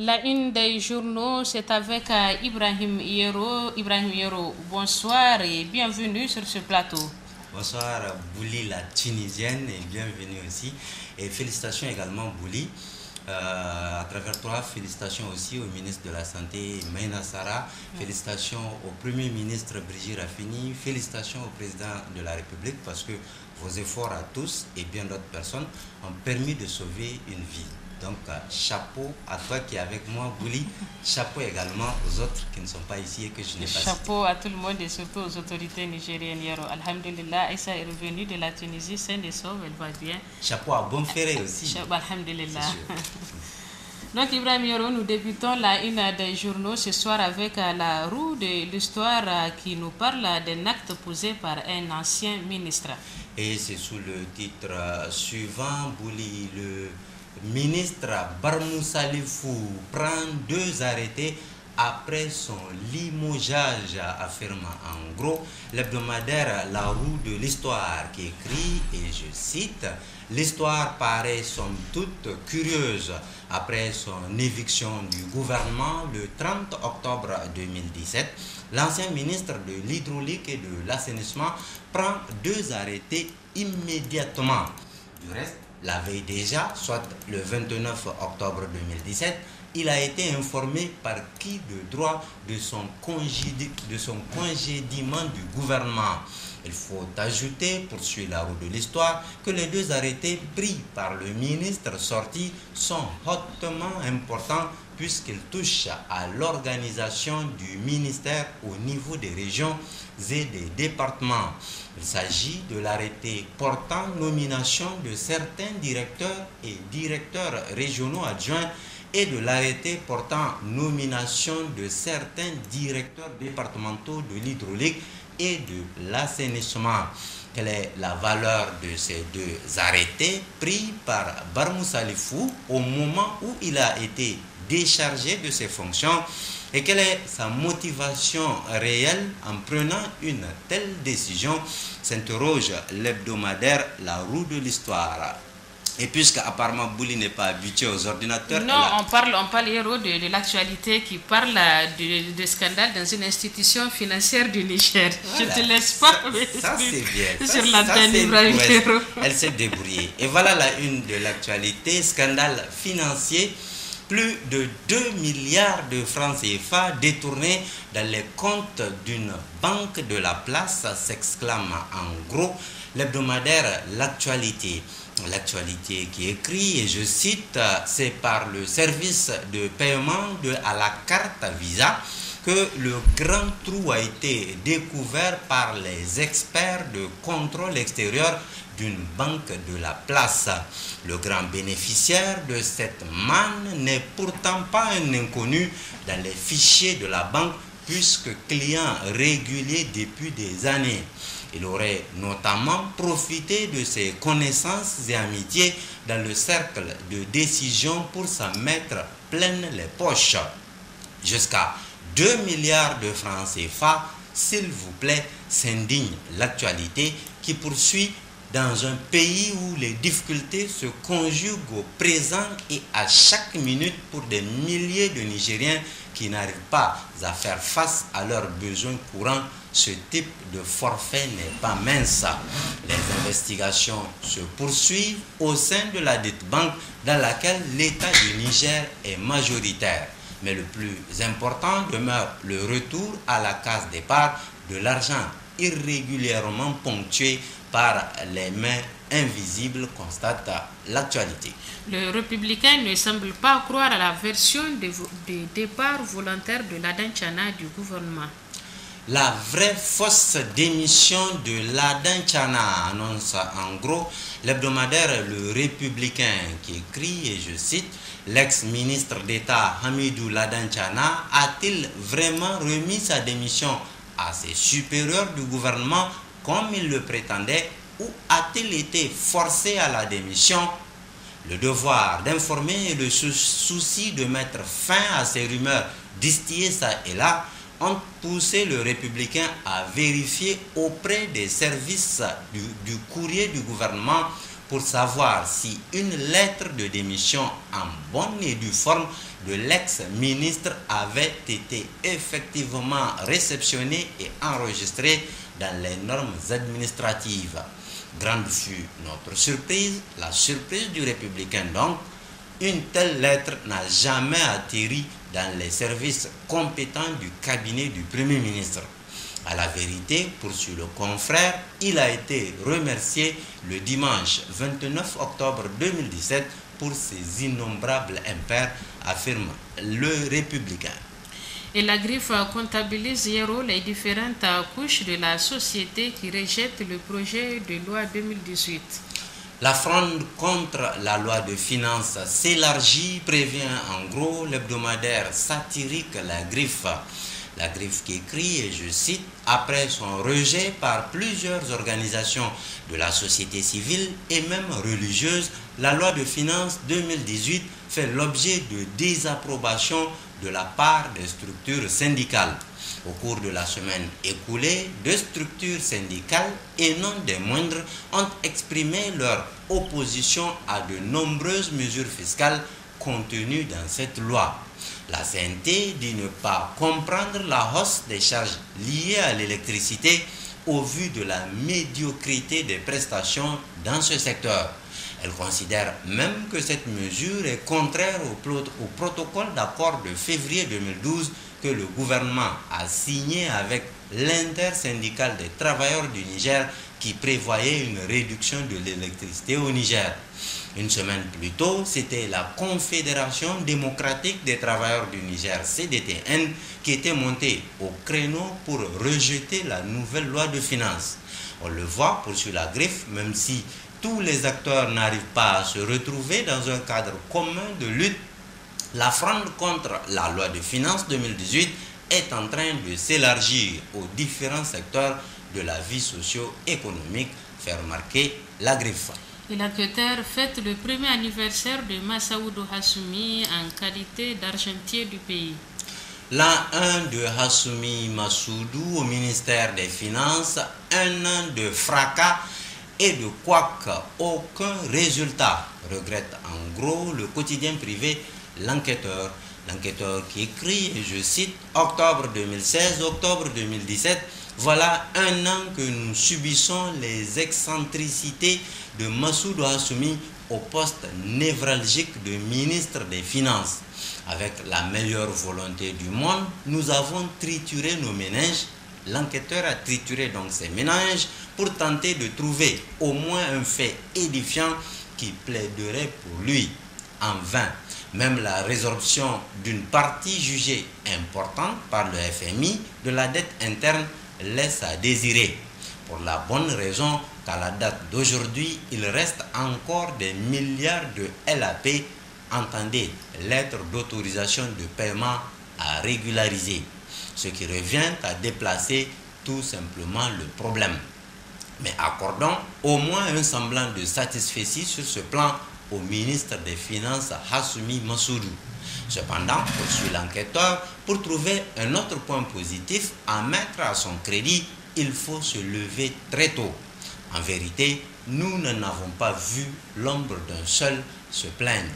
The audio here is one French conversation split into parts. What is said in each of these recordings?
La une des journaux, c'est avec Ibrahim Yero. Ibrahim Yero, bonsoir et bienvenue sur ce plateau. Bonsoir Bouli la Tunisienne et bienvenue aussi. Et félicitations également Bouli. À travers toi, félicitations aussi au ministre de la Santé Maïna Sarra, félicitations au Premier ministre Brigitte Raffini, félicitations au Président de la République parce que vos efforts à tous et bien d'autres personnes ont permis de sauver une vie. Donc chapeau à toi qui est avec moi, Bouli. Chapeau également aux autres qui ne sont pas ici et que je n'ai pas Chapeau à tout le monde et surtout aux autorités nigériennes. Alhamdulillah, Aïssa est revenue de la Tunisie saine et sauve, elle va bien. Chapeau à Bonferré aussi. Alhamdulillah. Donc Ibrahim Yoro, nous débutons la une des journaux ce soir avec la roue de l'histoire qui nous parle d'un acte posé par un ancien ministre. Et c'est sous le titre suivant, Bouli, le ministre Barmou Salifou prend 2 arrêtés après son limogeage, affirme en gros l'hebdomadaire La Roue de l'Histoire qui écrit, et je cite, « L'histoire paraît somme toute curieuse. Après son éviction du gouvernement le 30 octobre 2017, l'ancien ministre de l'Hydraulique et de l'Assainissement prend 2 arrêtés immédiatement. Du reste, la veille déjà, soit le 29 octobre 2017, il a été informé par qui de droit de son congédiement du gouvernement. Il faut ajouter, poursuit la roue de l'histoire, que les 2 arrêtés pris par le ministre sorti sont hautement importants puisqu'ils touchent à l'organisation du ministère au niveau des régions et des départements. Il s'agit de l'arrêté portant nomination de certains directeurs et directeurs régionaux adjoints et de l'arrêté portant nomination de certains directeurs départementaux de l'hydraulique et de l'assainissement. Quelle est la valeur de ces 2 arrêtés pris par Barmou Salifou au moment où il a été déchargé de ses fonctions et quelle est sa motivation réelle en prenant une telle décision, s'interroge l'hebdomadaire La Roue de l'Histoire. Et puisque apparemment Bouli n'est pas habitué aux ordinateurs... Non, on parle héros de l'actualité qui parle de scandale dans une institution financière du Niger. Voilà. Je te laisse pas. Ça c'est bien. Sur l'antenne Ibrahim Yero. Elle s'est débrouillée. Et voilà la une de l'actualité, scandale financier. Plus de 2 milliards de francs CFA détournés dans les comptes d'une banque de la place, s'exclame en gros l'hebdomadaire L'actualité. L'actualité qui écrit, et je cite, c'est par le service de paiement à la carte Visa que le grand trou a été découvert par les experts de contrôle extérieur d'une banque de la place. Le grand bénéficiaire de cette manne n'est pourtant pas un inconnu dans les fichiers de la banque puisque client régulier depuis des années. Il aurait notamment profité de ses connaissances et amitiés dans le cercle de décision pour s'en mettre pleines les poches. Jusqu'à 2 milliards de francs CFA, s'il vous plaît, s'indigne l'actualité qui poursuit dans un pays où les difficultés se conjuguent au présent et à chaque minute pour des milliers de Nigériens qui n'arrivent pas à faire face à leurs besoins courants. Ce type de forfait n'est pas mince. Les investigations se poursuivent au sein de la dite banque dans laquelle l'État du Niger est majoritaire. Mais le plus important demeure le retour à la case départ de l'argent irrégulièrement ponctué par les mains invisibles, constate l'actualité. Le républicain ne semble pas croire à la version de départ volontaire de l'Adan Tchana du gouvernement. La vraie fausse démission de Ladan Tchana, annonce en gros l'hebdomadaire Le Républicain qui écrit, et je cite, l'ex-ministre d'État Hamidou Ladan Tchana a-t-il vraiment remis sa démission à ses supérieurs du gouvernement comme il le prétendait ou a-t-il été forcé à la démission? Le devoir d'informer et le souci de mettre fin à ces rumeurs distillées ça et là ont poussé le républicain à vérifier auprès des services du courrier du gouvernement pour savoir si une lettre de démission en bonne et due forme de l'ex-ministre avait été effectivement réceptionnée et enregistrée dans les normes administratives. Grande fut notre surprise, la surprise du républicain donc. Une telle lettre n'a jamais atterri dans les services compétents du cabinet du Premier ministre. À la vérité, poursuit le confrère, il a été remercié le dimanche 29 octobre 2017 pour ses innombrables impairs, affirme le républicain. Et la griffe comptabilise hier les différentes couches de la société qui rejettent le projet de loi 2018. La fronde contre la loi de finances s'élargit, prévient en gros l'hebdomadaire satirique La Griffe. La Griffe qui écrit, et je cite, « Après son rejet par plusieurs organisations de la société civile et même religieuse, la loi de finances 2018 fait l'objet de désapprobation de la part des structures syndicales. Au cours de la semaine écoulée, deux structures syndicales, et non des moindres, ont exprimé leur opposition à de nombreuses mesures fiscales contenues dans cette loi. La CNT dit ne pas comprendre la hausse des charges liées à l'électricité au vu de la médiocrité des prestations dans ce secteur. Elle considère même que cette mesure est contraire au protocole d'accord de février 2012 que le gouvernement a signé avec l'intersyndicale des travailleurs du Niger qui prévoyait une réduction de l'électricité au Niger. Une semaine plus tôt, c'était la Confédération démocratique des travailleurs du Niger, CDTN, qui était montée au créneau pour rejeter la nouvelle loi de finances. On le voit, poursuit La Griffe, même si tous les acteurs n'arrivent pas à se retrouver dans un cadre commun de lutte, la fronde contre la loi de finances 2018 est en train de s'élargir aux différents secteurs de la vie socio-économique, fait remarquer La Griffe. Et l'enquêteur fête le premier anniversaire de Massaoudou Hassoumi en qualité d'argentier du pays. L'an 1 de Hassoumi Massoudou au ministère des Finances, un an de fracas et de quoique aucun résultat, regrette en gros le quotidien privé L'Enquêteur. L'Enquêteur qui écrit, et je cite, « Octobre 2016, octobre 2017, voilà un an que nous subissons les excentricités de Massoudou Hassoumi au poste névralgique de ministre des Finances. Avec la meilleure volonté du monde, nous avons trituré nos méninges. L'enquêteur a trituré donc ses méninges pour tenter de trouver au moins un fait édifiant qui plaiderait pour lui. En vain. Même la résorption d'une partie jugée importante par le FMI de la dette interne laisse à désirer. Pour la bonne raison qu'à la date d'aujourd'hui, il reste encore des milliards de LAP, entendez, lettres d'autorisation de paiement à régulariser, ce qui revient à déplacer tout simplement le problème. Mais accordons au moins un semblant de satisfecit sur ce plan au ministre des Finances Hassoumi Massoudou. Cependant, poursuit l'enquêteur, pour trouver un autre point positif à mettre à son crédit, il faut se lever très tôt. En vérité, nous n'en avons pas vu l'ombre d'un seul se plaindre.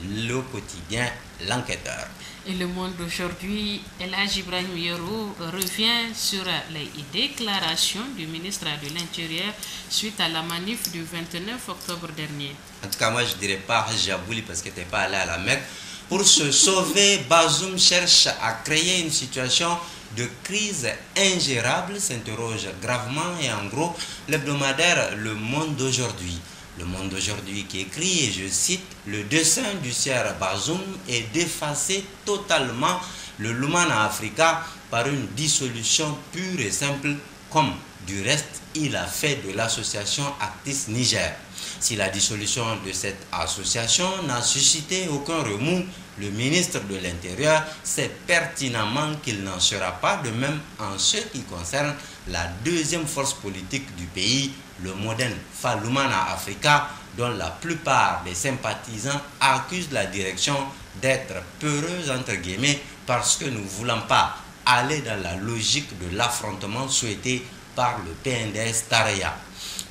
Le quotidien L'Enquêteur. Et le monde d'aujourd'hui, Elhadji Ibrahim Yoro revient sur les déclarations du ministre de l'Intérieur suite à la manif du 29 octobre dernier. En tout cas, moi, je ne dirais pas Hadji Abouli parce que tu n'es pas allé à la Mecque. Pour se sauver, Bazoum cherche à créer une situation de crise ingérable, s'interroge gravement et en gros l'hebdomadaire Le Monde d'aujourd'hui. Le Monde d'aujourd'hui qui écrit, et je cite, « Le dessein du sieur Bazoum est d'effacer totalement le Lumana Africa par une dissolution pure et simple, comme du reste il a fait de l'association Actis Niger. Si la dissolution de cette association n'a suscité aucun remous, le ministre de l'Intérieur sait pertinemment qu'il n'en sera pas de même en ce qui concerne la deuxième force politique du pays, le moderne Falumana Africa, dont la plupart des sympathisants accusent la direction d'être peureuse entre guillemets parce que nous ne voulons pas aller dans la logique de l'affrontement souhaité par le PNDS Taraya.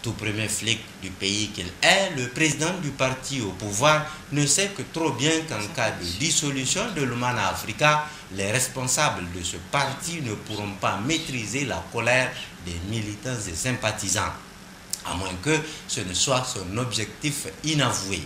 Tout premier flic du pays qu'il est, le président du parti au pouvoir ne sait que trop bien qu'en cas de dissolution de l'Umana Africa, les responsables de ce parti ne pourront pas maîtriser la colère des militants et sympathisants, à moins que ce ne soit son objectif inavoué.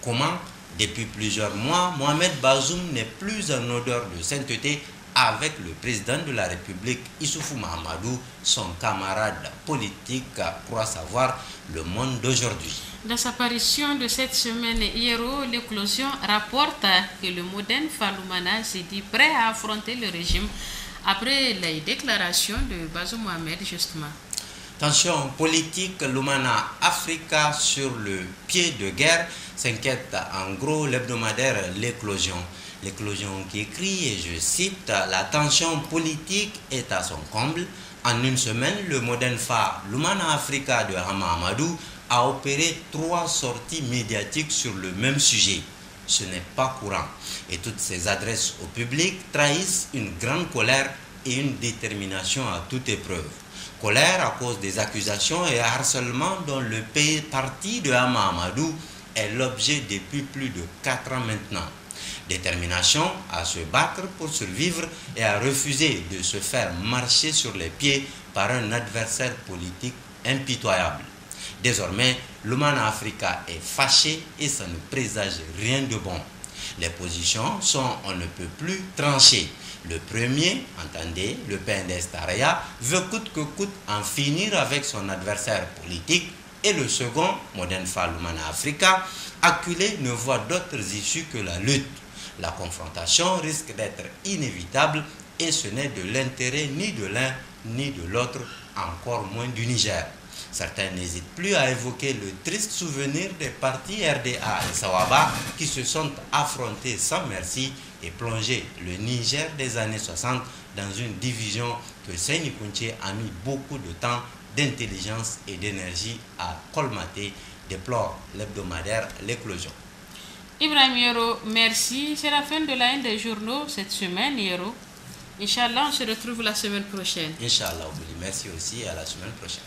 Comment? Depuis plusieurs mois, Mohamed Bazoum n'est plus en odeur de sainteté avec le président de la République, Issoufou Mahamadou, son camarade politique, croit savoir le monde d'aujourd'hui. Dans sa parution de cette semaine, Hiero, l'éclosion rapporte que le moderne Faloumana s'est dit prêt à affronter le régime après les déclarations de Bazoum Mohamed, justement. Tension politique, l'Umana Africa sur le pied de guerre, s'inquiète en gros l'hebdomadaire L'éclosion. L'éclosion qui écrit, et je cite, la tension politique est à son comble. En une semaine, le moderne phare l'Umana Africa de Hama Amadou a opéré 3 sorties médiatiques sur le même sujet. Ce n'est pas courant. Et toutes ces adresses au public trahissent une grande colère et une détermination à toute épreuve. Colère à cause des accusations et harcèlements dont le parti de Hama Amadou est l'objet depuis plus de 4 ans maintenant. Détermination à se battre pour survivre et à refuser de se faire marcher sur les pieds par un adversaire politique impitoyable. Désormais, l'Umana Africa est fâché et ça ne présage rien de bon. Les positions sont on ne peut plus tranchées. Le premier, entendez, le PNDS Taraya, veut coûte que coûte en finir avec son adversaire politique, et le second, Modern Fall l'Umana Africa, acculé, ne voit d'autres issues que la lutte. La confrontation risque d'être inévitable et ce n'est de l'intérêt ni de l'un ni de l'autre, encore moins du Niger. Certains n'hésitent plus à évoquer le triste souvenir des partis RDA et Sawaba qui se sont affrontés sans merci et plongé le Niger des années 60 dans une division que Seyni Kounché a mis beaucoup de temps, d'intelligence et d'énergie à colmater, déplore l'hebdomadaire L'éclosion. Ibrahim Hiero, merci. C'est la fin de la haine des journaux cette semaine, Hiero. Inch'Allah, on se retrouve la semaine prochaine. Inch'Allah, merci aussi, à la semaine prochaine.